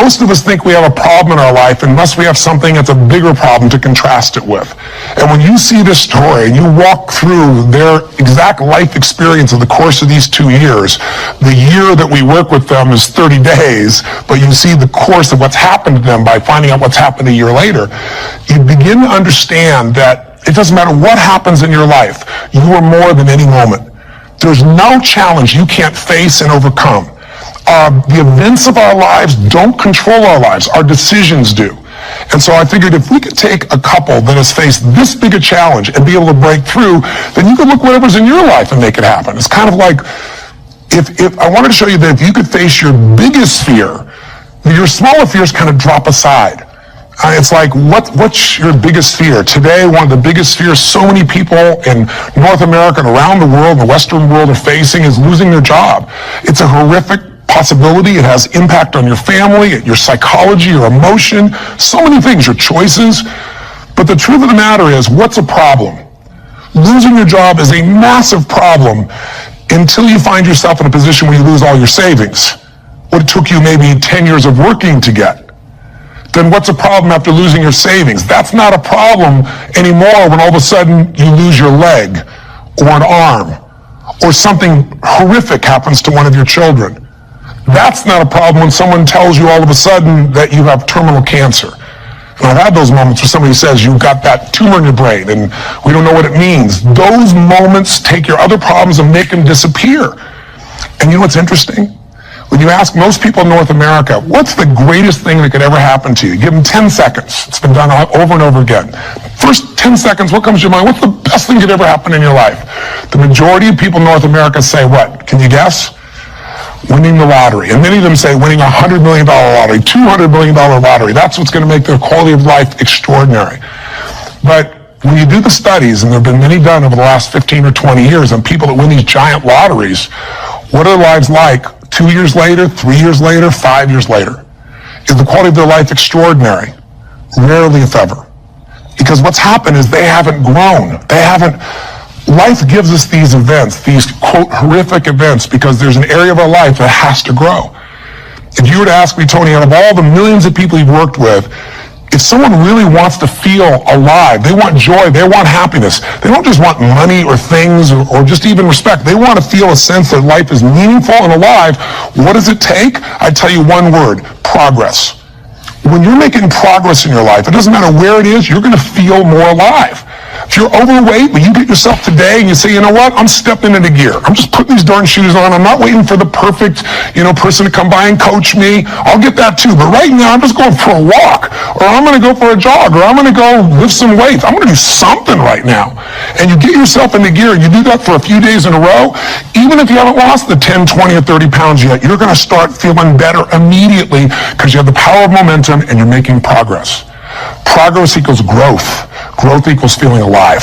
most of us think we have a problem in our life unless we have something that's a bigger problem to contrast it with. And when you see this story and you walk through their exact life experience of the course of these 2 years, the year that we work with them is 30 days, but you see the course of what's happened to them by finding out what's happened a year later, you begin to understand that it doesn't matter what happens in your life, you are more than any moment. There's no challenge you can't face and overcome. The events of our lives don't control our lives. Our decisions do. And so I figured if we could take a couple that has faced this big a challenge and be able to break through, then you could look whatever's in your life and make it happen. It's kind of like, if I wanted to show you that if you could face your biggest fear, your smaller fears kind of drop aside. It's like, what's your biggest fear? Today, one of the biggest fears so many people in North America and around the world, the Western world, are facing is losing their job. It's a horrific possibility. It has impact on your family, your psychology, your emotion, so many things, your choices. But the truth of the matter is, what's a problem? Losing your job is a massive problem until you find yourself in a position where you lose all your savings. What it took you maybe 10 years of working to get. Then what's a problem after losing your savings? That's not a problem anymore when all of a sudden you lose your leg or an arm or something horrific happens to one of your children. That's not a problem when someone tells you all of a sudden that you have terminal cancer. And I've had those moments where somebody says you've got that tumor in your brain and we don't know what it means. Those moments take your other problems and make them disappear. And you know what's interesting? When you ask most people in North America, what's the greatest thing that could ever happen to you? Give them 10 seconds. It's been done over and over again. First 10 seconds, what comes to your mind? What's the best thing that could ever happen in your life? The majority of people in North America say what? Can you guess? Winning the lottery. And many of them say winning a $100 million lottery, $200 million lottery. That's what's going to make their quality of life extraordinary. But when you do the studies, and there have been many done over the last 15 or 20 years on people that win these giant lotteries, what are their lives like 2 years later, 3 years later, 5 years later? Is the quality of their life extraordinary? Rarely, if ever. Because what's happened is they haven't grown. Life gives us these events, these, quote, horrific events, because there's an area of our life that has to grow. If you were to ask me, Tony, out of all the millions of people you've worked with, if someone really wants to feel alive, they want joy, they want happiness, they don't just want money or things or just even respect, they want to feel a sense that life is meaningful and alive, what does it take? I tell you one word: progress. When you're making progress in your life, it doesn't matter where it is, you're going to feel more alive. If you're overweight, when you get yourself today and you say, you know what, I'm stepping into gear. I'm just putting these darn shoes on. I'm not waiting for the perfect, person to come by and coach me. I'll get that too. But right now, I'm just going for a walk, or I'm going to go for a jog, or I'm going to go lift some weights. I'm going to do something right now. And you get yourself into gear, and you do that for a few days in a row. Even if you haven't lost the 10, 20, or 30 pounds yet, you're going to start feeling better immediately because you have the power of momentum and you're making progress. Progress equals growth. Growth equals feeling alive.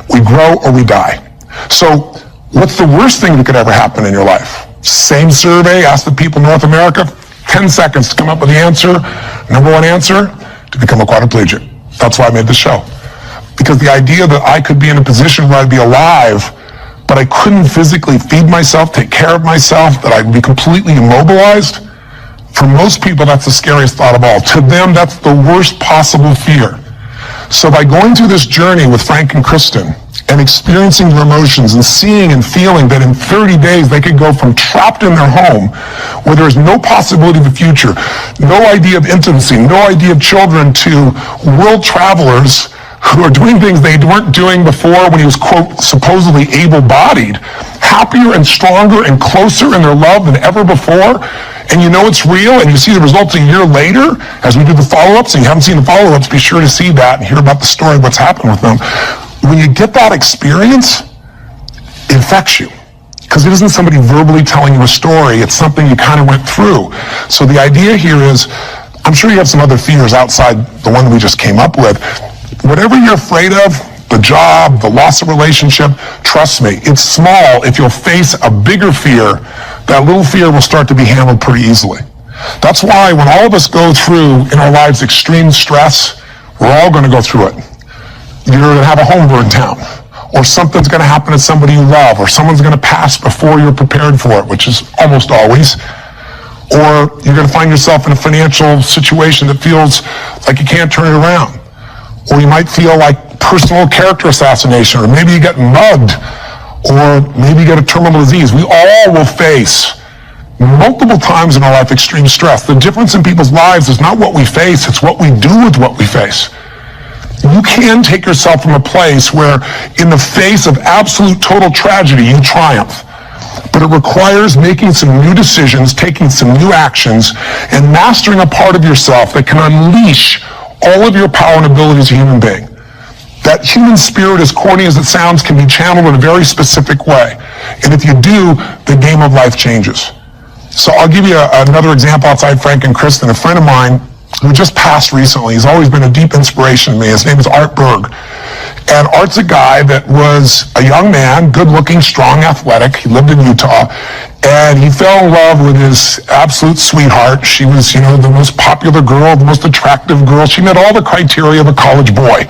We grow or we die. So what's the worst thing that could ever happen in your life? Same survey, ask the people in North America, 10 seconds to come up with the answer. Number one answer, to become a quadriplegic. That's why I made this show. Because the idea that I could be in a position where I'd be alive, but I couldn't physically feed myself, take care of myself, that I'd be completely immobilized, for most people, that's the scariest thought of all. To them, that's the worst possible fear. So by going through this journey with Frank and Kristen and experiencing their emotions and seeing and feeling that in 30 days they could go from trapped in their home where there's no possibility of a future, no idea of intimacy, no idea of children, to world travelers who are doing things they weren't doing before when he was, quote, supposedly able-bodied, happier and stronger and closer in their love than ever before. And you know it's real, and you see the results a year later as we do the follow-ups. And you haven't seen the follow-ups, be sure to see that and hear about the story of what's happened with them. When you get that experience, it affects you. Because it isn't somebody verbally telling you a story, it's something you kind of went through. So the idea here is, I'm sure you have some other fears outside the one we just came up with. Whatever you're afraid of, the job, the loss of relationship, trust me, it's small. If you'll face a bigger fear, that little fear will start to be handled pretty easily. That's why when all of us go through in our lives extreme stress, we're all going to go through it. You're going to have a home burned down, or something's going to happen to somebody you love, or someone's going to pass before you're prepared for it, which is almost always. Or you're going to find yourself in a financial situation that feels like you can't turn it around. Or you might feel like personal character assassination, or maybe you get mugged, or maybe you get a terminal disease. We all will face multiple times in our life extreme stress. The difference in people's lives is not what we face, it's what we do with what we face. You can take yourself from a place where in the face of absolute total tragedy, you triumph. But it requires making some new decisions, taking some new actions, and mastering a part of yourself that can unleash all of your power and ability as a human being. That human spirit, as corny as it sounds, can be channeled in a very specific way. And if you do, the game of life changes. So I'll give you another example outside Frank and Kristen. A friend of mine who just passed recently, he's always been a deep inspiration to me. His name is Art Berg. And Art's a guy that was a young man, good-looking, strong, athletic. He lived in Utah. And he fell in love with his absolute sweetheart. She was, the most popular girl, the most attractive girl. She met all the criteria of a college boy.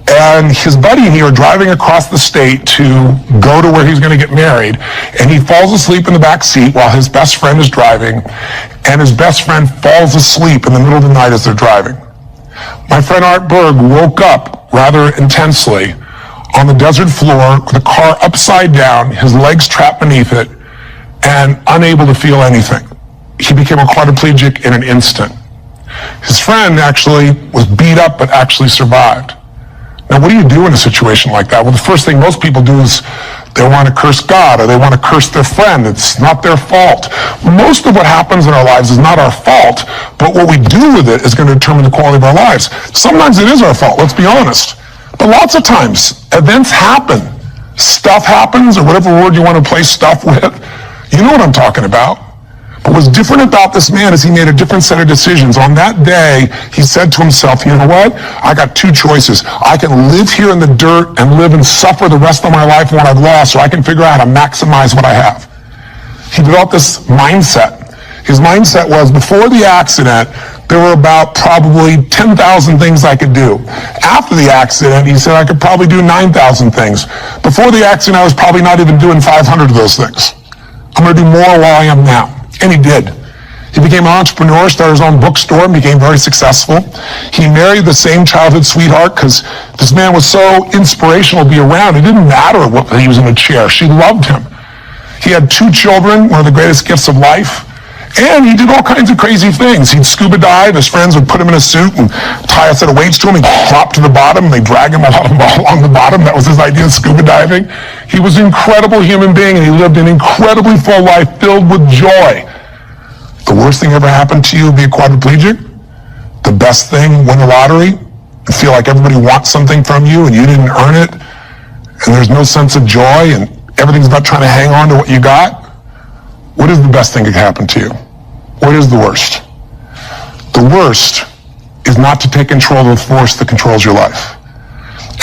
And his buddy and he are driving across the state to go to where he's going to get married. And he falls asleep in the back seat while his best friend is driving. And his best friend falls asleep in the middle of the night as they're driving. My friend Art Berg woke up rather intensely on the desert floor with the car upside down, his legs trapped beneath it, and unable to feel anything. He became a quadriplegic in an instant. His friend actually was beat up but actually survived. Now, what do you do in a situation like that? Well, the first thing most people do is they want to curse God or they want to curse their friend. It's not their fault. Most of what happens in our lives is not our fault, but what we do with it is going to determine the quality of our lives. Sometimes it is our fault, let's be honest. But lots of times, events happen. Stuff happens, or whatever word you want to place stuff with. You know what I'm talking about. But what's different about this man is he made a different set of decisions. On that day, he said to himself, you know what? I got two choices. I can live here in the dirt and live and suffer the rest of my life what I've lost, or I can figure out how to maximize what I have. He developed this mindset. His mindset was, before the accident, there were about probably 10,000 things I could do. After the accident, he said I could probably do 9,000 things. Before the accident, I was probably not even doing 500 of those things. I'm going to do more while I am now. And he did. He became an entrepreneur, started his own bookstore, and became very successful. He married the same childhood sweetheart because this man was so inspirational to be around. It didn't matter what he was in a chair. She loved him. He had 2 children, one of the greatest gifts of life. And he did all kinds of crazy things. He'd scuba dive. His friends would put him in a suit and tie a set of weights to him. He'd drop to the bottom. And they'd drag him along the bottom. That was his idea of scuba diving. He was an incredible human being, and he lived an incredibly full life filled with joy. The worst thing ever happened to you, be a quadriplegic? The best thing, win the lottery, and feel like everybody wants something from you and you didn't earn it, and there's no sense of joy, and everything's about trying to hang on to what you got? What is the best thing that could happen to you? What is the worst? The worst is not to take control of the force that controls your life.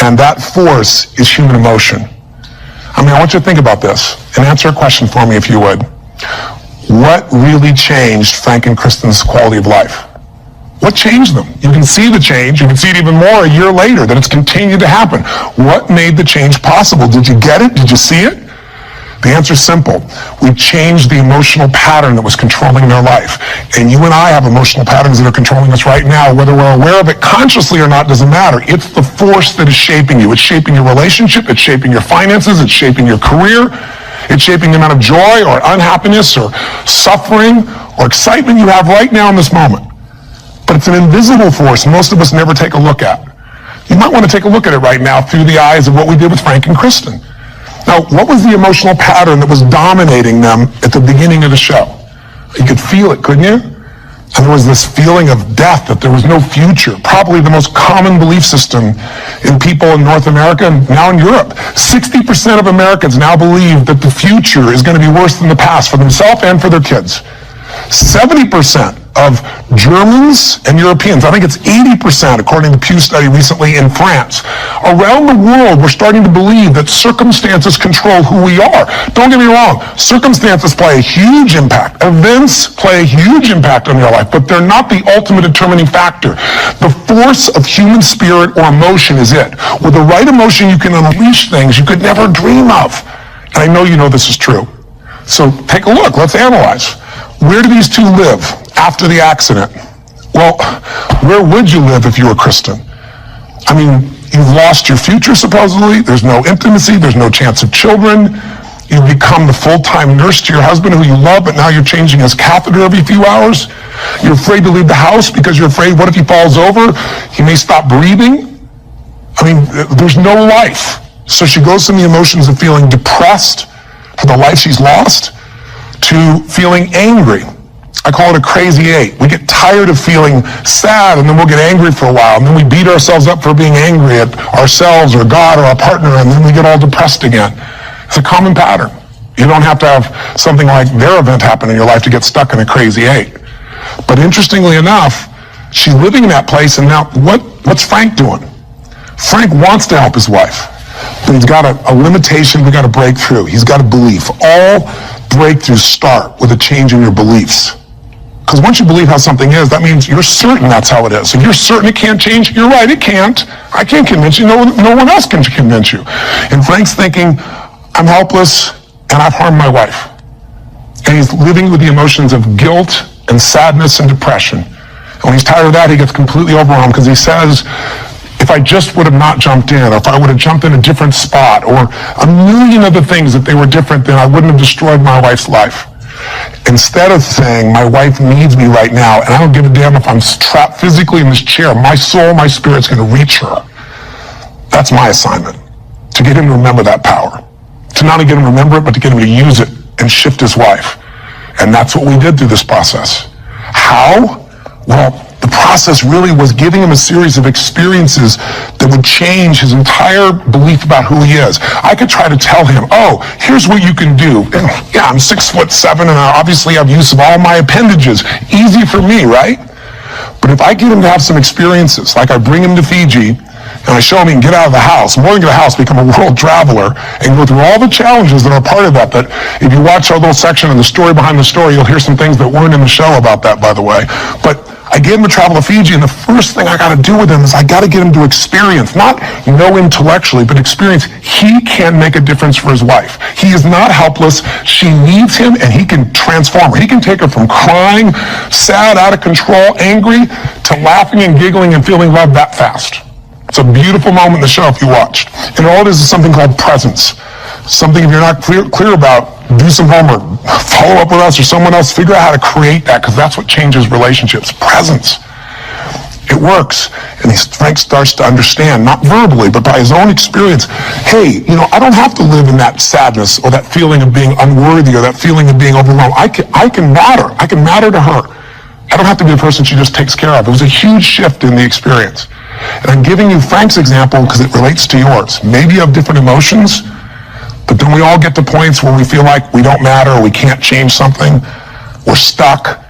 And that force is human emotion. I want you to think about this and answer a question for me if you would. What really changed Frank and Kristen's quality of life? What changed them? You can see the change. You can see it even more a year later, that it's continued to happen. What made the change possible? Did you get it? Did you see it? The answer is simple. We changed the emotional pattern that was controlling their life. And you and I have emotional patterns that are controlling us right now. Whether we're aware of it consciously or not doesn't matter. It's the force that is shaping you. It's shaping your relationship. It's shaping your finances. It's shaping your career. It's shaping the amount of joy or unhappiness or suffering or excitement you have right now in this moment. But it's an invisible force most of us never take a look at. You might want to take a look at it right now through the eyes of what we did with Frank and Kristen. Now, what was the emotional pattern that was dominating them at the beginning of the show? You could feel it, couldn't you? And there was this feeling of death, that there was no future. Probably the most common belief system in people in North America and now in Europe. 60% of Americans now believe that the future is going to be worse than the past for themselves and for their kids. 70% of Germans and Europeans, I think it's 80% according to the Pew study recently in France. Around the world, we're starting to believe that circumstances control who we are. Don't get me wrong, circumstances play a huge impact. Events play a huge impact on your life, but they're not the ultimate determining factor. The force of human spirit or emotion is it. With the right emotion, you can unleash things you could never dream of. And I know you know this is true. So take a look, let's analyze. Where do these two live after the accident? Well, where would you live if you were Kristen? I mean, you've lost your future, supposedly. There's no intimacy. There's no chance of children. You've become the full-time nurse to your husband who you love, but now you're changing his catheter every few hours. You're afraid to leave the house because you're afraid, what if he falls over? He may stop breathing. I mean, there's no life. So she goes from the emotions of feeling depressed for the life she's lost to feeling angry. I call it a crazy eight. We get tired of feeling sad, and then we'll get angry for a while, and then we beat ourselves up for being angry at ourselves or God or our partner, and then we get all depressed again. It's a common pattern. You don't have to have something like their event happen in your life to get stuck in a crazy eight. But interestingly enough, she's living in that place, and now what's Frank doing? Frank wants to help his wife, but he's got a limitation we got to break through. He's got a belief. All breakthroughs start with a change in your beliefs. Because once you believe how something is, that means you're certain that's how it is. If you're certain it can't change, you're right, it can't. I can't convince you. No one else can convince you. And Frank's thinking, I'm helpless, and I've harmed my wife. And he's living with the emotions of guilt and sadness and depression. And when he's tired of that, he gets completely overwhelmed because he says, if I just would have not jumped in, or if I would have jumped in a different spot, or a million other things that they were different, then I wouldn't have destroyed my wife's life. Instead of saying, my wife needs me right now, and I don't give a damn if I'm trapped physically in this chair, my soul, my spirit's going to reach her. That's my assignment, to get him to remember that power. To not only get him to remember it, but to get him to use it and shift his wife. And that's what we did through this process. How? Well, the process really was giving him a series of experiences that would change his entire belief about who he is. I could try to tell him, oh, here's what you can do. And yeah, I'm 6'7", and I obviously have use of all my appendages. Easy for me, right? But if I get him to have some experiences, like I bring him to Fiji, and I show him he can get out of the house, more than get out of the house, become a world traveler, and go through all the challenges that are part of that if you watch our little section of the story behind the story, you'll hear some things that weren't in the show about that, by the way. But I get him to travel to Fiji, and the first thing I got to do with him is I got to get him to experience, not know intellectually, but experience he can make a difference for his wife. He is not helpless. She needs him, and he can transform her. He can take her from crying, sad, out of control, angry, to laughing and giggling and feeling love that fast. It's a beautiful moment in the show if you watched. And all it is something called presence. Something, if you're not clear about, do some homework, follow up with us or someone else, figure out how to create that, because that's what changes relationships. Presence. It works. And Frank starts to understand, not verbally, but by his own experience, hey, I don't have to live in that sadness or that feeling of being unworthy or that feeling of being overwhelmed. I can matter. I can matter to her. I don't have to be the person she just takes care of. It was a huge shift in the experience. And I'm giving you Frank's example because it relates to yours. Maybe you have different emotions, but then we all get to points where we feel like we don't matter or we can't change something. We're stuck,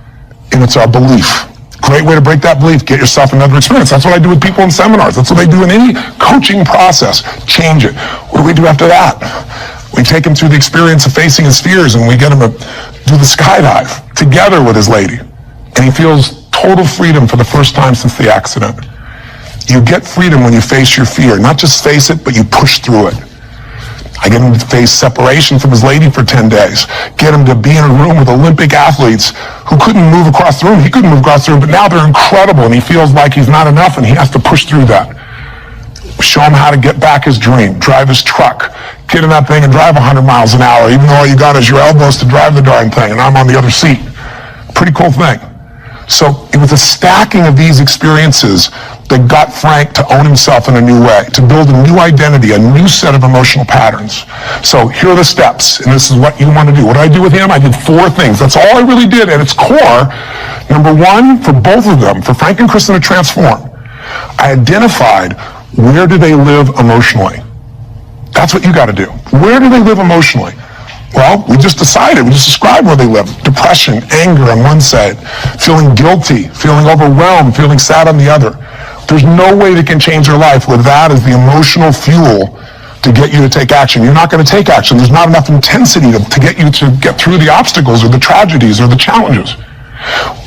and it's our belief. Great way to break that belief. Get yourself another experience. That's what I do with people in seminars. That's what they do in any coaching process. Change it. What do we do after that? We take him through the experience of facing his fears, and we get him to do the skydive together with his lady. And he feels total freedom for the first time since the accident. You get freedom when you face your fear. Not just face it, but you push through it. I get him to face separation from his lady for 10 days. Get him to be in a room with Olympic athletes who couldn't move across the room. He couldn't move across the room, but now they're incredible, and he feels like he's not enough, and he has to push through that. Show him how to get back his dream, drive his truck, get in that thing and drive 100 miles an hour, even though all you got is your elbows to drive the darn thing, and I'm on the other seat. Pretty cool thing. So it was a stacking of these experiences that got Frank to own himself in a new way, to build a new identity, a new set of emotional patterns. So here are the steps, and this is what you want to do. What did I do with him? I did 4 things. That's all I really did at its core. Number 1, for both of them, for Frank and Kristen to transform, I identified where do they live emotionally. That's what you got to do. Where do they live emotionally? Well, we just described where they live. Depression, anger on one side, feeling guilty, feeling overwhelmed, feeling sad on the other. There's no way they can change their life with that as the emotional fuel to get you to take action. You're not going to take action. There's not enough intensity to get you to get through the obstacles or the tragedies or the challenges.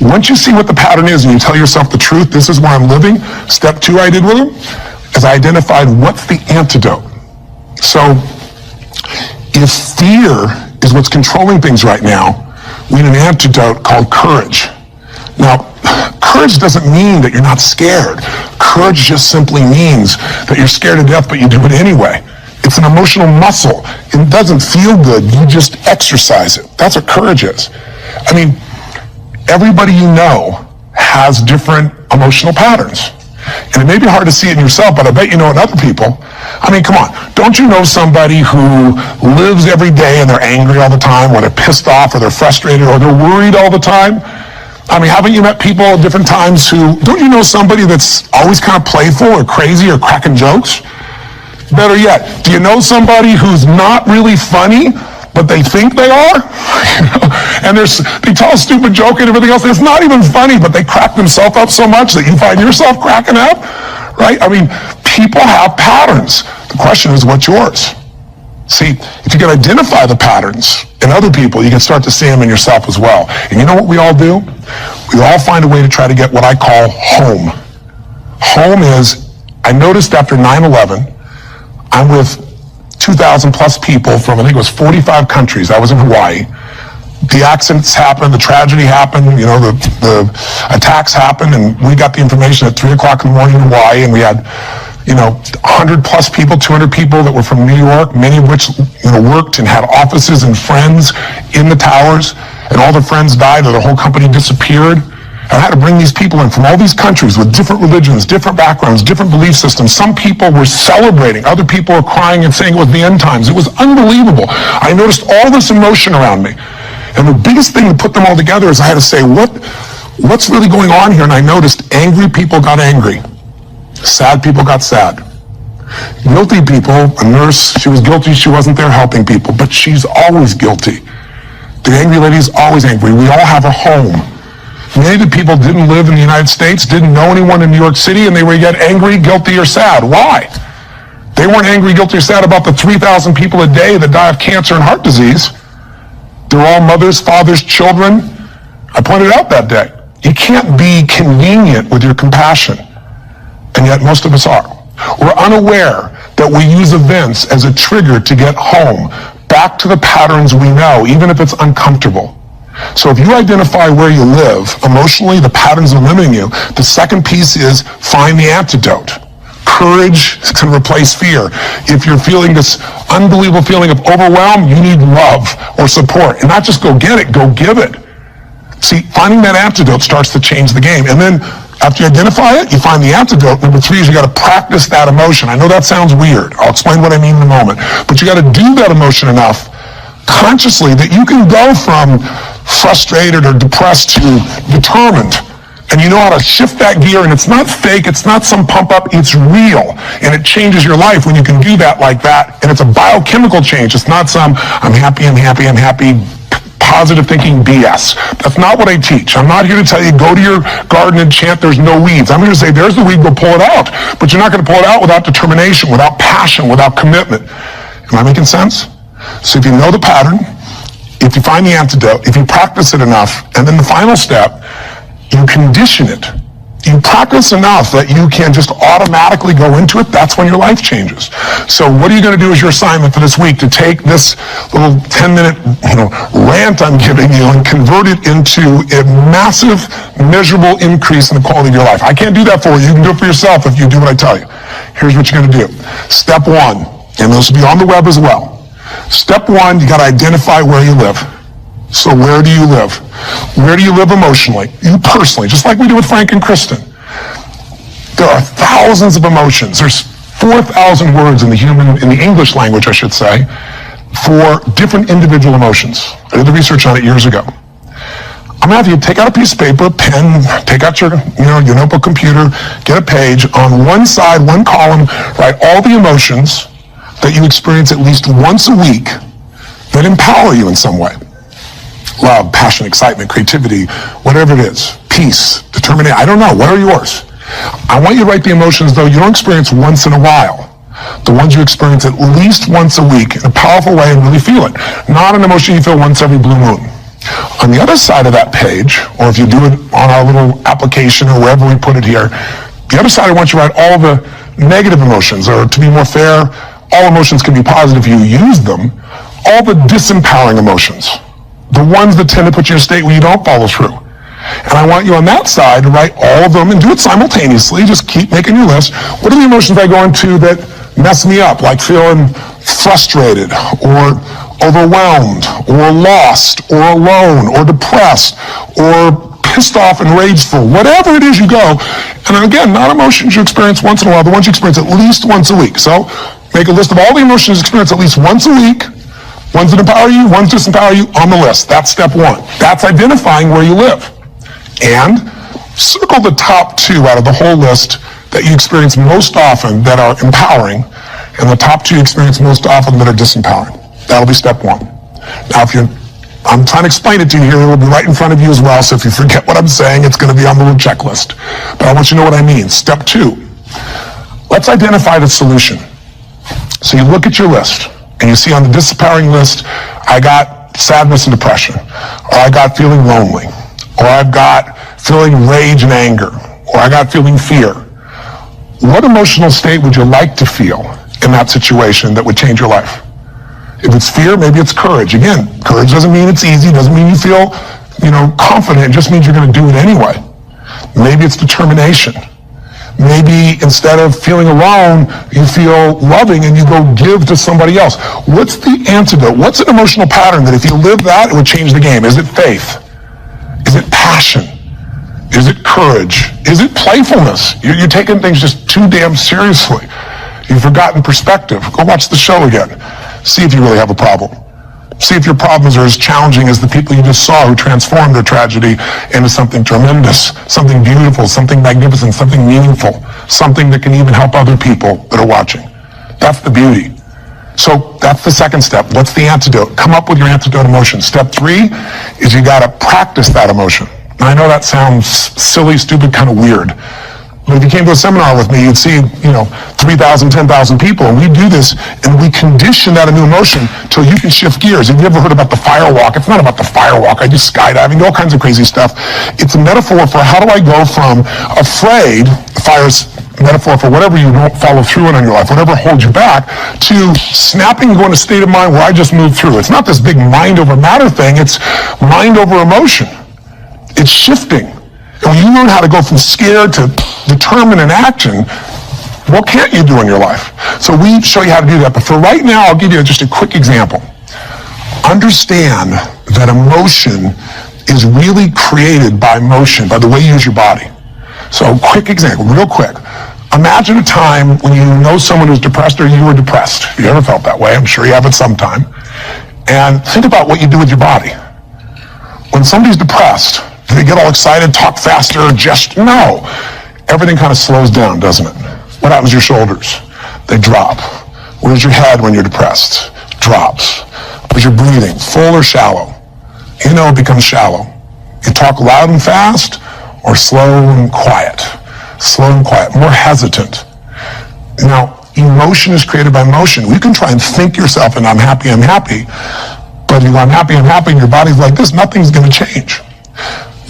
Once you see what the pattern is and you tell yourself the truth, this is where I'm living, step 2 I did with them, is I identified what's the antidote. So if fear is what's controlling things right now, we need an antidote called courage. Now, courage doesn't mean that you're not scared. Courage just simply means that you're scared to death, but you do it anyway. It's an emotional muscle. It doesn't feel good. You just exercise it. That's what courage is. I mean, everybody you know has different emotional patterns. And it may be hard to see it in yourself, but I bet you know in other people. I mean, come on. Don't you know somebody who lives every day and they're angry all the time, or they're pissed off, or they're frustrated, or they're worried all the time? I mean, haven't you met people at different times who, don't you know somebody that's always kind of playful or crazy or cracking jokes? Better yet, do you know somebody who's not really funny, but they think they are? And they tell a stupid joke and everything else. It's not even funny, but they crack themselves up so much that you find yourself cracking up, right? I mean, people have patterns. The question is, what's yours? See, if you can identify the patterns in other people, you can start to see them in yourself as well. And you know what we all do? We all find a way to try to get what I call home. Home is, I noticed after 9/11, I'm with 2,000 plus people from, I think it was 45 countries. I was in Hawaii. The accidents happened, the tragedy happened, the attacks happened, and we got the information at 3 o'clock in the morning in Hawaii, and we had 100 plus people, 200 people that were from New York, many of which worked and had offices and friends in the towers, and all their friends died or their whole company disappeared. And I had to bring these people in from all these countries with different religions, different backgrounds, different belief systems. Some people were celebrating. Other people were crying and saying it was the end times. It was unbelievable. I noticed all this emotion around me. And the biggest thing to put them all together is I had to say, what's really going on here? And I noticed angry people got angry. Sad people got sad. Guilty people, a nurse, she was guilty, she wasn't there helping people, but she's always guilty. The angry lady is always angry. We all have a home. Many of the people didn't live in the United States, didn't know anyone in New York City, and they were yet angry, guilty, or sad. Why? They weren't angry, guilty, or sad about the 3,000 people a day that die of cancer and heart disease. They're all mothers, fathers, children. I pointed out that day. You can't be convenient with your compassion, and yet most of us are. We're unaware that we use events as a trigger to get home, back to the patterns we know, even if it's uncomfortable. So if you identify where you live, emotionally, the patterns that are limiting you, the second piece is find the antidote. Courage can replace fear. If you're feeling this unbelievable feeling of overwhelm, you need love or support. And not just go get it, go give it. See, finding that antidote starts to change the game. And then after you identify it, you find the antidote. Number 3 is you got to practice that emotion. I know that sounds weird. I'll explain what I mean in a moment. But you got to do that emotion enough consciously that you can go from frustrated or depressed to determined. And you know how to shift that gear, and it's not fake, it's not some pump up, it's real. And it changes your life when you can do that like that. And it's a biochemical change. It's not some I'm happy, positive thinking BS. That's not what I teach. I'm not here to tell you go to your garden and chant there's no weeds. I'm here to say there's the weed, go pull it out. But you're not going to pull it out without determination, without passion, without commitment. Am I making sense? So if you know the pattern, if you find the antidote, if you practice it enough, and then the final step, you condition it. You practice enough that you can just automatically go into it. That's when your life changes. So what are you going to do as your assignment for this week? To take this little 10-minute rant I'm giving you and convert it into a massive, measurable increase in the quality of your life. I can't do that for you. You can do it for yourself if you do what I tell you. Here's what you're going to do. Step 1, and this will be on the web as well. Step 1, you got to identify where you live. So where do you live? Where do you live emotionally? You personally, just like we do with Frank and Kristen. There are thousands of emotions. There's 4,000 words in the English language, I should say, for different individual emotions. I did the research on it years ago. I'm going to have you take out a piece of paper, pen, take out your notebook, computer, get a page. On one side, one column, write all the emotions that you experience at least once a week that empower you in some way. Love, passion, excitement, creativity, whatever it is. Peace, determination, I don't know. What are yours? I want you to write the emotions, though, you don't experience once in a while. The ones you experience at least once a week in a powerful way and really feel it. Not an emotion you feel once every blue moon. On the other side of that page, or if you do it on our little application or wherever we put it here, the other side I want you to write all the negative emotions, or to be more fair, all emotions can be positive if you use them, all the disempowering emotions. the ones that tend to put you in a state where you don't follow through. And I want you on that side to write all of them and do it simultaneously. Just keep making your list. What are the emotions I go into that mess me up, like feeling frustrated or overwhelmed or lost or alone or depressed or pissed off and rageful, whatever it is you go. And again, not emotions you experience once in a while, the ones you experience at least once a week. So make a list of all the emotions you experience at least once a week, ones that empower you, ones that disempower you, on the list. That's step one. That's identifying where you live. And circle the top 2 out of the whole list that you experience most often that are empowering, and the top 2 you experience most often that are disempowering. That'll be step 1. Now, I'm trying to explain it to you here. It will be right in front of you as well, so if you forget what I'm saying, it's going to be on the little checklist. But I want you to know what I mean. Step 2, let's identify the solution. So you look at your list, and you see on the disempowering list, I got sadness and depression, or I got feeling lonely, or I've got feeling rage and anger, or I got feeling fear. What emotional state would you like to feel in that situation that would change your life? If it's fear, maybe it's courage. Again, courage doesn't mean it's easy, doesn't mean you feel, confident. It just means you're going to do it anyway. Maybe it's determination. Maybe instead of feeling alone, you feel loving and you go give to somebody else. What's the antidote? What's an emotional pattern that if you live that, it would change the game? Is it faith? Is it passion? Is it courage? Is it playfulness? You're taking things just too damn seriously. You've forgotten perspective. Go watch the show again. See if you really have a problem. See if your problems are as challenging as the people you just saw who transformed their tragedy into something tremendous, something beautiful, something magnificent, something meaningful, something that can even help other people that are watching. That's the beauty. So that's the second step. What's the antidote? Come up with your antidote emotion. Step 3 is you got to practice that emotion. Now, I know that sounds silly, stupid, kind of weird. But if you came to a seminar with me, you'd see, 3,000, 10,000 people, and we do this, and we condition that a new emotion till you can shift gears. Have you ever heard about the fire walk? It's not about the fire walk. I do skydiving, all kinds of crazy stuff. It's a metaphor for how do I go from afraid, fire's metaphor for whatever you don't follow through on in your life, whatever holds you back, to snapping and going to a state of mind where I just move through. It's not this big mind over matter thing. It's mind over emotion. It's shifting. And when you learn how to go from scared to determined in action, what can't you do in your life? So we show you how to do that. But for right now, I'll give you just a quick example. Understand that emotion is really created by motion, by the way you use your body. So quick example, real quick. Imagine a time when you know someone who's depressed or you were depressed. If you ever felt that way, I'm sure you have at some time. And think about what you do with your body. When somebody's depressed, do they get all excited, talk faster, gesture? No. Everything kind of slows down, doesn't it? What happens to your shoulders? They drop. Where's your head when you're depressed? Drops. Where's your breathing? Full or shallow? It becomes shallow. You talk loud and fast or slow and quiet? Slow and quiet, more hesitant. Now, emotion is created by motion. You can try and think yourself and I'm happy, but if you go, I'm happy, and your body's like this, nothing's going to change.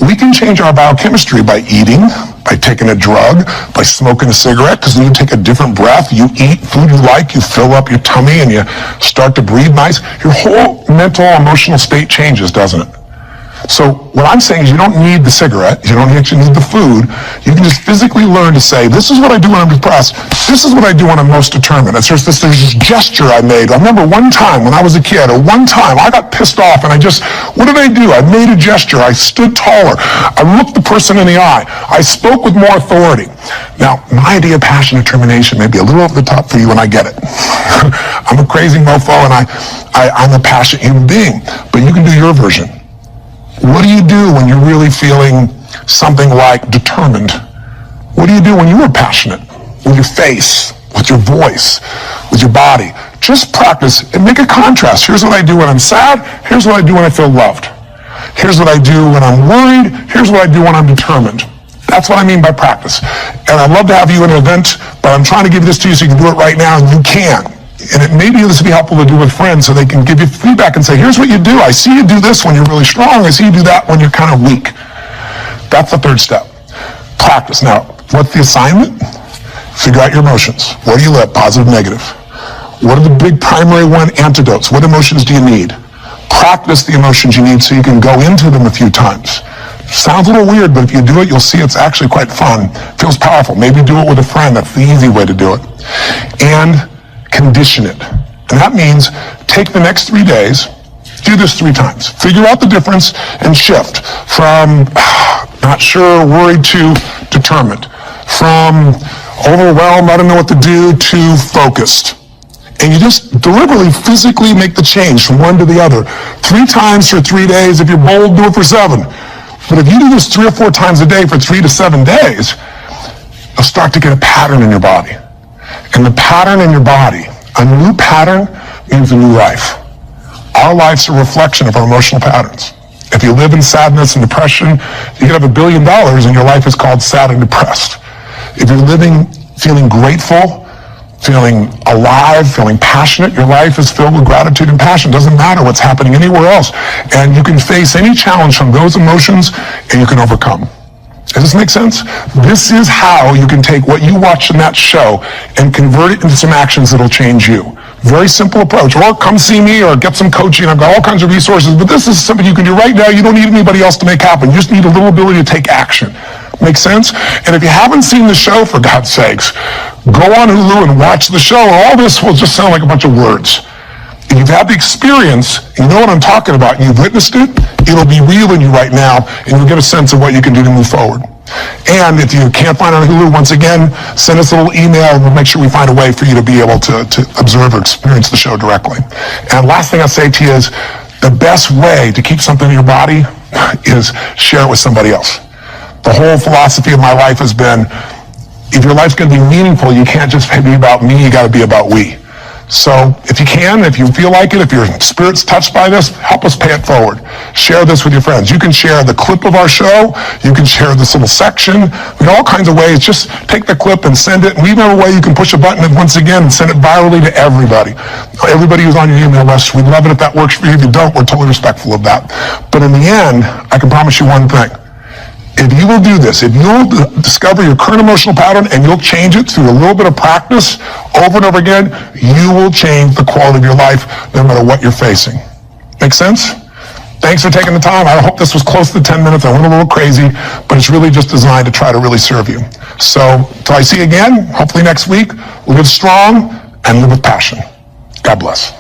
We can change our biochemistry by eating, by taking a drug, by smoking a cigarette, because then you take a different breath, you eat food you like, you fill up your tummy, and you start to breathe nice. Your whole mental, emotional state changes, doesn't it? So what I'm saying is you don't need the cigarette, you don't actually need the food, you can just physically learn to say, this is what I do when I'm depressed, this is what I do when I'm most determined. There's this gesture I made. I remember one time when I was a kid, or one time I got pissed off and what did I do? I made a gesture, I stood taller, I looked the person in the eye, I spoke with more authority. Now, my idea of passion and determination may be a little over the top for you and I get it. I'm a crazy mofo and I'm a passionate human being, but you can do your version. What do you do when you're really feeling something like determined? What do you do when you are passionate? With your face, with your voice, with your body. Just practice and make a contrast. Here's what I do when I'm sad. Here's what I do when I feel loved. Here's what I do when I'm worried. Here's what I do when I'm determined. That's what I mean by practice. And I'd love to have you in an event, but I'm trying to give this to you so you can do it right now, and you can. And maybe this would be helpful to do with friends so they can give you feedback and say, here's what you do. I see you do this when you're really strong. I see you do that when you're kind of weak. That's the third step. Practice. Now, what's the assignment? Figure out your emotions. Where do you live? Positive, negative. What are the big primary antidotes? What emotions do you need? Practice the emotions you need so you can go into them a few times. Sounds a little weird, but if you do it, you'll see it's actually quite fun. Feels powerful. Maybe do it with a friend. That's the easy way to do it. And condition it. And that means take the next 3 days, do this 3 times. Figure out the difference and shift from not sure, worried to determined. From overwhelmed, I don't know what to do, to focused. And you just deliberately, physically make the change from one to the other. 3 times for 3 days. If you're bold, do it for 7. But if you do this 3 or 4 times a day for 3 to 7 days, you'll start to get a pattern in your body. And the pattern in your body, a new pattern means a new life. Our life's a reflection of our emotional patterns. If you live in sadness and depression, you could have $1 billion and your life is called sad and depressed. If you're living feeling grateful, feeling alive, feeling passionate, your life is filled with gratitude and passion. Doesn't matter what's happening anywhere else. And you can face any challenge from those emotions and you can overcome. Does this make sense? This is how you can take what you watched in that show and convert it into some actions that'll change you. Very simple approach. Or come see me or get some coaching. I've got all kinds of resources, but this is something you can do right now. You don't need anybody else to make happen. You just need a little ability to take action. Make sense? And if you haven't seen the show, for God's sakes, go on Hulu and watch the show. All this will just sound like a bunch of words. If you've had the experience, you know what I'm talking about, and you've witnessed it, it'll be real in you right now, and you'll get a sense of what you can do to move forward. And if you can't find it on Hulu, once again, send us a little email, and we'll make sure we find a way for you to be able to observe or experience the show directly. And last thing I'll say to you is, the best way to keep something in your body is share it with somebody else. The whole philosophy of my life has been, if your life's going to be meaningful, you can't just be about me, you got to be about we. So if you can, if you feel like it, if your spirit's touched by this, help us pay it forward. Share this with your friends. You can share the clip of our show. You can share this little section. In all kinds of ways, just take the clip and send it. And we have a way you can push a button and once again and send it virally to everybody. Everybody who's on your email list, we'd love it if that works for you. If you don't, we're totally respectful of that. But in the end, I can promise you one thing. If you will do this, if you'll discover your current emotional pattern and you'll change it through a little bit of practice over and over again, you will change the quality of your life no matter what you're facing. Make sense? Thanks for taking the time. I hope this was close to 10 minutes. I went a little crazy, but it's really just designed to try to really serve you. So, till I see you again, hopefully next week, we'll live strong and live with passion. God bless.